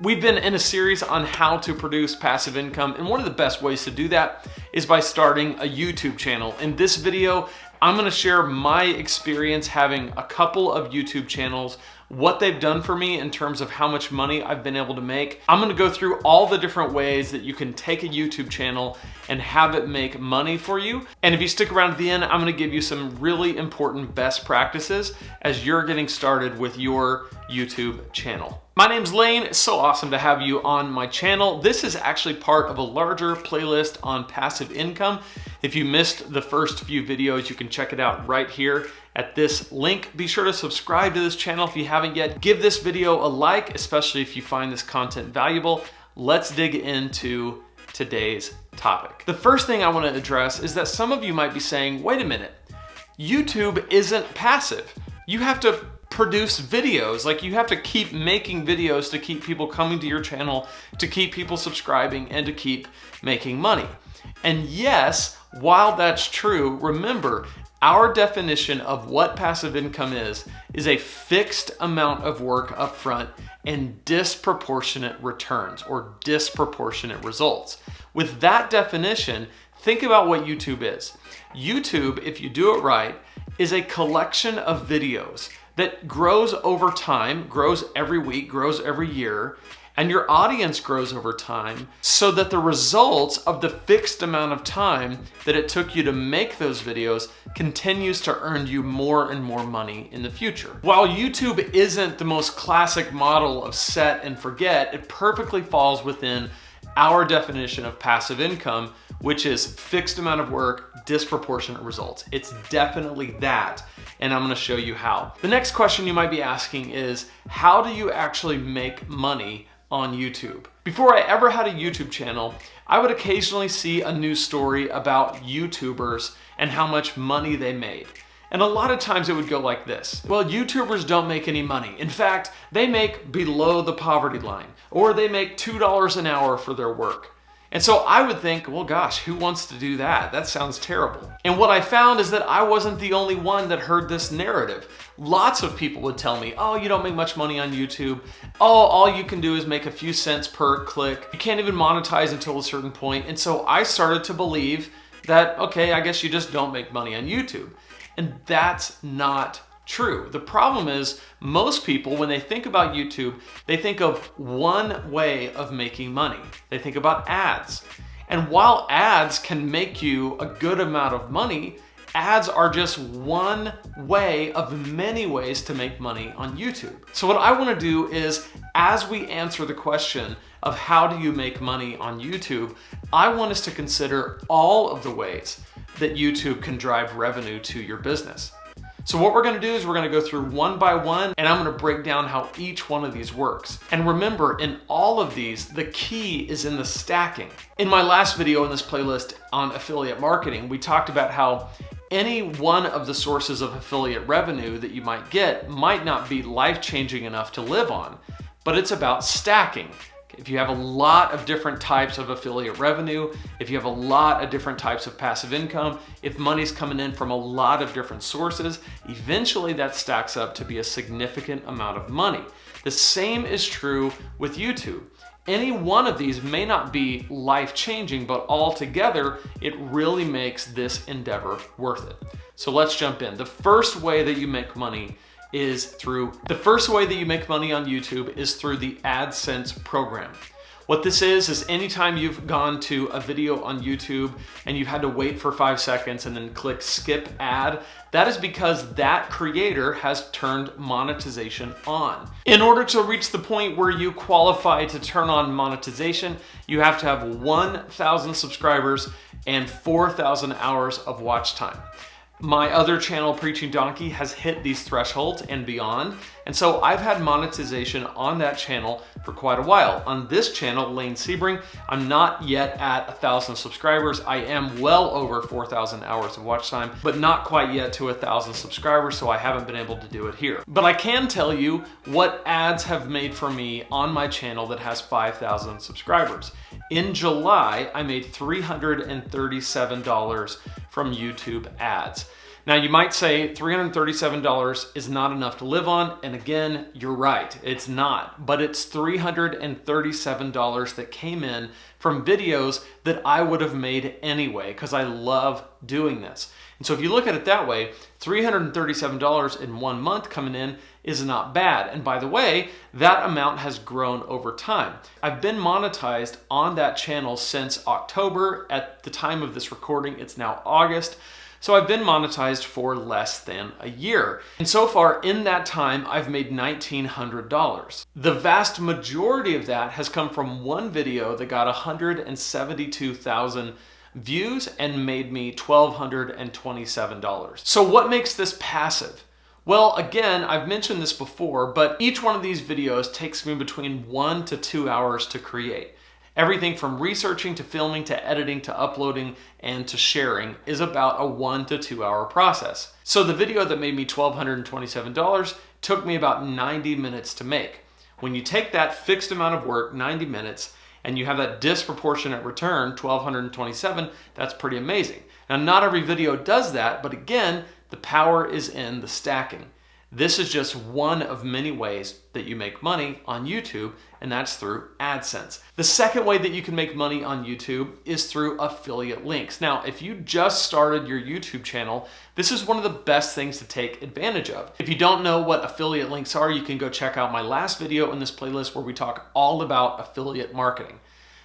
We've been in a series on how to produce passive income, and one of the best ways to do that is by starting a YouTube channel. In this video, I'm gonna share my experience having a couple of YouTube channels, what they've done for me in terms of how much money I've been able to make. I'm gonna go through all the different ways that you can take a YouTube channel and have it make money for you. And if you stick around to the end, I'm gonna give you some really important best practices as you're getting started with your YouTube channel. My name's Lane. It's so awesome to have you on my channel. This is actually part of a larger playlist on passive income. If you missed the first few videos, you can check it out right here at this link. Be sure to subscribe to this channel if you haven't yet. Give this video a like, especially if you find this content valuable. Let's dig into today's topic. The first thing I want to address is that some of you might be saying, wait a minute, YouTube isn't passive. You have to produce videos, like you have to keep making videos to keep people coming to your channel, to keep people subscribing, and to keep making money. And yes, while that's true, remember, our definition of what passive income is a fixed amount of work up front and disproportionate returns or disproportionate results. With that definition, think about what YouTube is. YouTube, if you do it right, is a collection of videos that grows over time, grows every week, grows every year, and your audience grows over time so that the results of the fixed amount of time that it took you to make those videos continues to earn you more and more money in the future. While YouTube isn't the most classic model of set and forget, it perfectly falls within our definition of passive income, which is fixed amount of work, disproportionate results. It's definitely that, and I'm gonna show you how. The next question you might be asking is, how do you actually make money on YouTube? Before I ever had a YouTube channel, I would occasionally see a news story about YouTubers and how much money they made. And a lot of times it would go like this. Well, YouTubers don't make any money. In fact, they make below the poverty line, or they make $2 an hour for their work. And so I would think, well, gosh, who wants to do that? That sounds terrible. And what I found is that I wasn't the only one that heard this narrative. Lots of people would tell me, oh, you don't make much money on YouTube. Oh, all you can do is make a few cents per click. You can't even monetize until a certain point. And so I started to believe that, okay, I guess you just don't make money on YouTube. And that's not true. The problem is most people, when they think about YouTube, they think of one way of making money. They think about ads. And while ads can make you a good amount of money, ads are just one way of many ways to make money on YouTube. So what I want to do is, as we answer the question of how do you make money on YouTube, I want us to consider all of the ways that YouTube can drive revenue to your business. So what we're gonna do is we're gonna go through one by one, and I'm gonna break down how each one of these works. And remember, in all of these, the key is in the stacking. In my last video in this playlist on affiliate marketing, we talked about how any one of the sources of affiliate revenue that you might get might not be life-changing enough to live on, but it's about stacking. If you have a lot of different types of affiliate revenue, if you have a lot of different types of passive income, if money's coming in from a lot of different sources, eventually that stacks up to be a significant amount of money. The same is true with YouTube. Any one of these may not be life-changing, but altogether, it really makes this endeavor worth it. So let's jump in. The first way that you make money on YouTube is through the AdSense program. What this is anytime you've gone to a video on YouTube and you've had to wait for 5 seconds and then click skip ad, that is because that creator has turned monetization on. In order to reach the point where you qualify to turn on monetization, you have to have 1,000 subscribers and 4,000 hours of watch time. My other channel, Preaching Donkey, has hit these thresholds and beyond. And so I've had monetization on that channel for quite a while. On this channel, Lane Sebring, I'm not yet at 1,000 subscribers. I am well over 4,000 hours of watch time, but not quite yet to 1,000 subscribers, so I haven't been able to do it here. But I can tell you what ads have made for me on my channel that has 5,000 subscribers. In July, I made $337 from YouTube ads. Now you might say $337 is not enough to live on, and again, you're right, it's not, but it's $337 that came in from videos that I would have made anyway, because I love doing this. And so if you look at it that way, $337 in 1 month coming in is not bad. And by the way, that amount has grown over time. I've been monetized on that channel since October. At the time of this recording, it's now August. So I've been monetized for less than a year. And so far in that time, I've made $1,900. The vast majority of that has come from one video that got 172,000 views and made me $1,227. So what makes this passive? Well, again, I've mentioned this before, but each one of these videos takes me between 1 to 2 hours to create. Everything from researching to filming to editing to uploading and to sharing is about a 1 to 2 hour process. So the video that made me $1,227 took me about 90 minutes to make. When you take that fixed amount of work, 90 minutes, and you have that disproportionate return, $1,227, that's pretty amazing. Now, not every video does that, but again, the power is in the stacking. This is just one of many ways that you make money on YouTube, and that's through AdSense. The second way that you can make money on YouTube is through affiliate links. Now, if you just started your YouTube channel, this is one of the best things to take advantage of. If you don't know what affiliate links are, you can go check out my last video in this playlist where we talk all about affiliate marketing.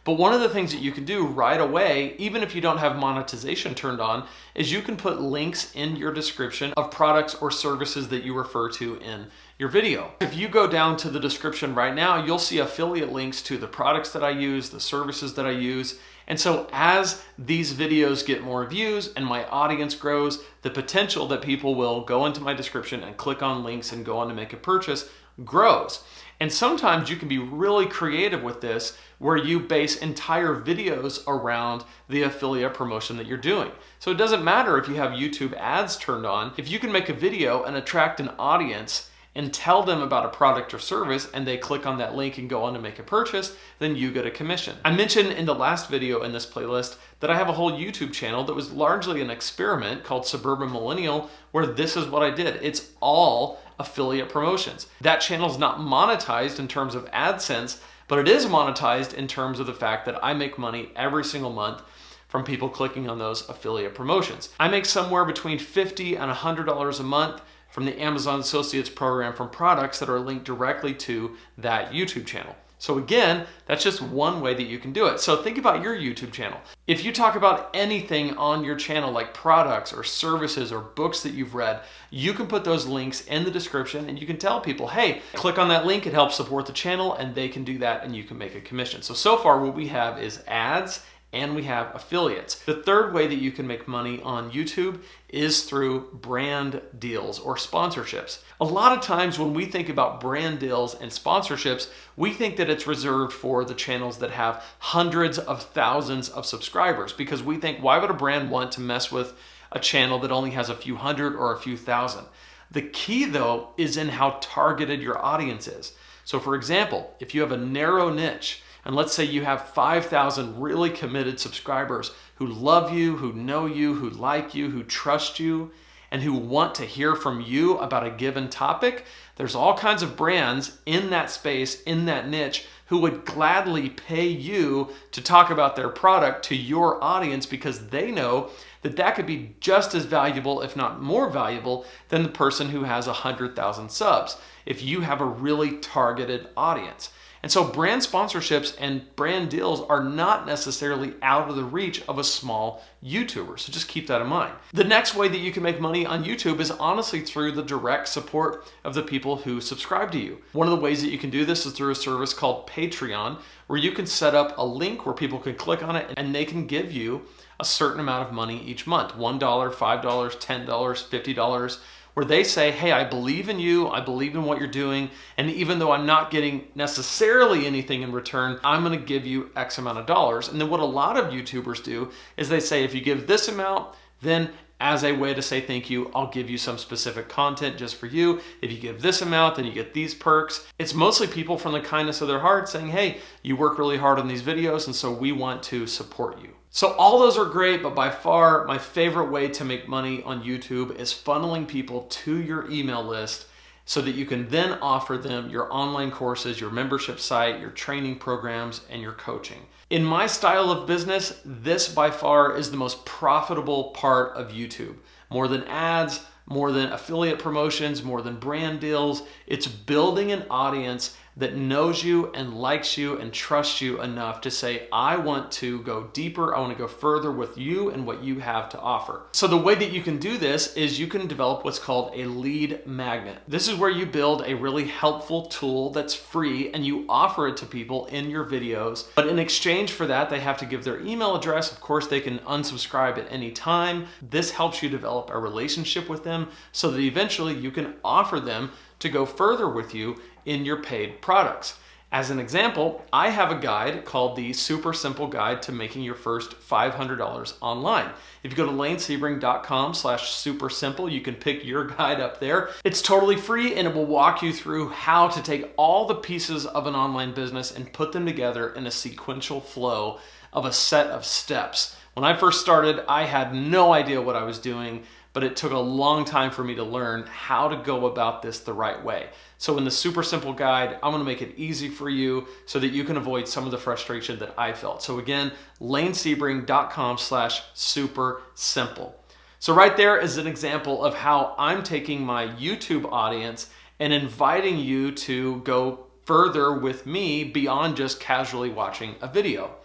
But one of the things that you can do right away, even if you don't have monetization turned on, is you can put links in your description of products or services that you refer to in your video. If you go down to the description right now, you'll see affiliate links to the products that I use, the services that I use. And so as these videos get more views and my audience grows, the potential that people will go into my description and click on links and go on to make a purchase grows. And sometimes you can be really creative with this, where you base entire videos around the affiliate promotion that you're doing. So it doesn't matter if you have YouTube ads turned on. If you can make a video and attract an audience and tell them about a product or service and they click on that link and go on to make a purchase, then you get a commission. I mentioned in the last video in this playlist that I have a whole YouTube channel that was largely an experiment called Suburban Millennial, where this is what I did. It's all affiliate promotions. That channel is not monetized in terms of AdSense, but it is monetized in terms of the fact that I make money every single month from people clicking on those affiliate promotions. I make somewhere between $50 and $100 a month from the Amazon Associates program from products that are linked directly to that YouTube channel. So again, that's just one way that you can do it. So think about your YouTube channel. If you talk about anything on your channel, like products or services or books that you've read, you can put those links in the description and you can tell people, hey, click on that link, it helps support the channel, and they can do that and you can make a commission. So far what we have is ads and we have affiliates. The third way that you can make money on YouTube is through brand deals or sponsorships. A lot of times when we think about brand deals and sponsorships, we think that it's reserved for the channels that have hundreds of thousands of subscribers, because we think, why would a brand want to mess with a channel that only has a few hundred or a few thousand? The key though is in how targeted your audience is. So for example, if you have a narrow niche, and let's say you have 5,000 really committed subscribers who love you, who know you, who like you, who trust you, and who want to hear from you about a given topic, there's all kinds of brands in that space, in that niche, who would gladly pay you to talk about their product to your audience, because they know that that could be just as valuable, if not more valuable, than the person who has 100,000 subs, if you have a really targeted audience. And so brand sponsorships and brand deals are not necessarily out of the reach of a small YouTuber. So just keep that in mind. The next way that you can make money on YouTube is honestly through the direct support of the people who subscribe to you. One of the ways that you can do this is through a service called Patreon, where you can set up a link where people can click on it and they can give you a certain amount of money each month, $1, $5, $10, $50, where they say, hey, I believe in you, I believe in what you're doing, and even though I'm not getting necessarily anything in return, I'm gonna give you X amount of dollars. And then what a lot of YouTubers do is they say, if you give this amount, then as a way to say thank you. I'll give you some specific content just for you. If you give this amount, then you get these perks. It's mostly people from the kindness of their heart saying, hey, you work really hard on these videos, and so we want to support you. So all those are great, but by far my favorite way to make money on YouTube is funneling people to your email list so that you can then offer them your online courses, your membership site, your training programs, and your coaching. In my style of business, this by far is the most profitable part of YouTube. More than ads, more than affiliate promotions, more than brand deals. It's building an audience that knows you and likes you and trusts you enough to say, I want to go deeper, I want to go further with you and what you have to offer. So the way that you can do this is you can develop what's called a lead magnet. This is where you build a really helpful tool that's free and you offer it to people in your videos. But in exchange for that, they have to give their email address. Of course, they can unsubscribe at any time. This helps you develop a relationship with them so that eventually you can offer them to go further with you in your paid products. As an example, I have a guide called the Super Simple Guide to Making Your First $500 Online. If you go to lanesebring.com/supersimple, you can pick your guide up there. It's totally free and it will walk you through how to take all the pieces of an online business and put them together in a sequential flow of a set of steps. When I first started, I had no idea what I was doing, but it took a long time for me to learn how to go about this the right way. So in the Super Simple Guide, I'm gonna make it easy for you so that you can avoid some of the frustration that I felt. So again, lanesebring.com/supersimple. So right there is an example of how I'm taking my YouTube audience and inviting you to go further with me beyond just casually watching a video.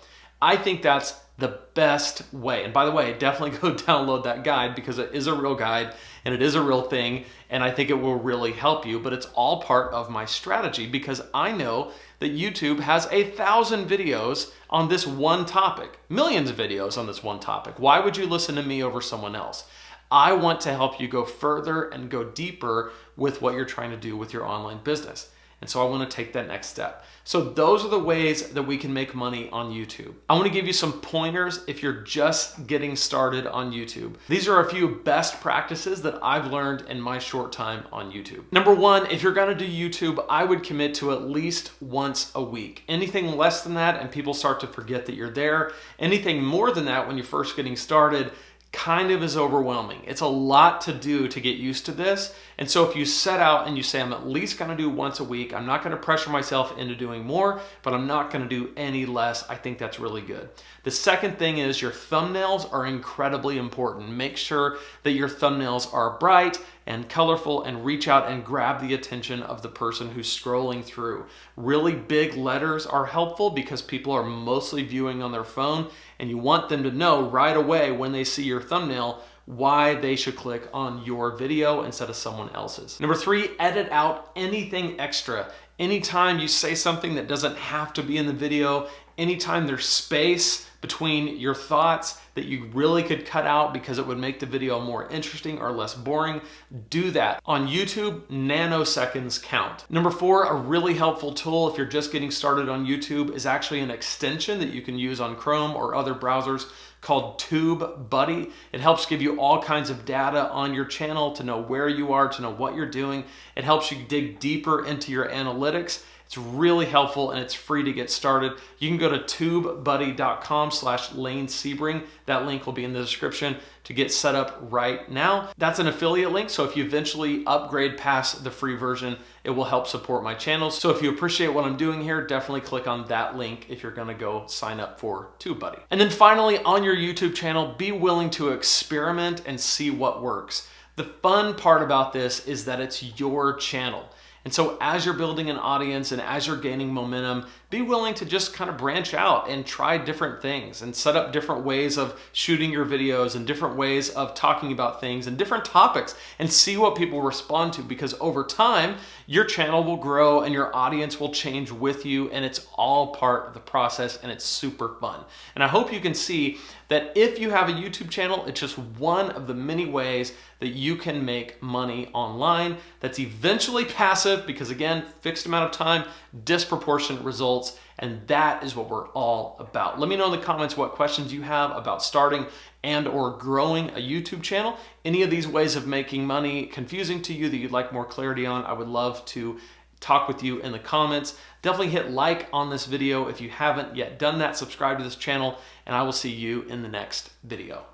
I think that's the best way. And by the way, definitely go download that guide because it is a real guide and it is a real thing. And I think it will really help you, but it's all part of my strategy because I know that YouTube has 1,000 videos on this one topic, millions of videos on this one topic. Why would you listen to me over someone else? I want to help you go further and go deeper with what you're trying to do with your online business. And so I want to take that next step. So those are the ways that we can make money on YouTube. I want to give you some pointers if you're just getting started on YouTube. These are a few best practices that I've learned in my short time on YouTube. Number one, if you're going to do YouTube, I would commit to at least once a week. Anything less than that and people start to forget that you're there. Anything more than that when you're first getting started kind of is overwhelming. It's a lot to do to get used to this. And so if you set out and you say, I'm at least gonna do once a week, I'm not gonna pressure myself into doing more, but I'm not gonna do any less, I think that's really good. The second thing is your thumbnails are incredibly important. Make sure that your thumbnails are bright and colorful and reach out and grab the attention of the person who's scrolling through. Really big letters are helpful because people are mostly viewing on their phone and you want them to know right away when they see your thumbnail why they should click on your video instead of someone else's. Number three, edit out anything extra. Anytime you say something that doesn't have to be in the video, anytime there's space between your thoughts that you really could cut out because it would make the video more interesting or less boring, do that. On YouTube, nanoseconds count. Number four, a really helpful tool if you're just getting started on YouTube is actually an extension that you can use on Chrome or other browsers called TubeBuddy. It helps give you all kinds of data on your channel to know where you are, to know what you're doing. It helps you dig deeper into your analytics. It's really helpful and it's free to get started. You can go to tubebuddy.com/lanesebring. That link will be in the description to get set up right now. That's an affiliate link, so if you eventually upgrade past the free version, it will help support my channels. So if you appreciate what I'm doing here, definitely click on that link if you're gonna go sign up for TubeBuddy. And then finally, on your YouTube channel, be willing to experiment and see what works. The fun part about this is that it's your channel. And so as you're building an audience and as you're gaining momentum, be willing to just kind of branch out and try different things and set up different ways of shooting your videos and different ways of talking about things and different topics and see what people respond to, because over time, your channel will grow and your audience will change with you, and it's all part of the process and it's super fun. And I hope you can see that if you have a YouTube channel, it's just one of the many ways that you can make money online that's eventually passive, because again, fixed amount of time, disproportionate results, and that is what we're all about. Let me know in the comments what questions you have about starting and or growing a YouTube channel. Any of these ways of making money confusing to you that you'd like more clarity on, I would love to talk with you in the comments. Definitely hit like on this video if you haven't yet done that. Subscribe to this channel, and I will see you in the next video.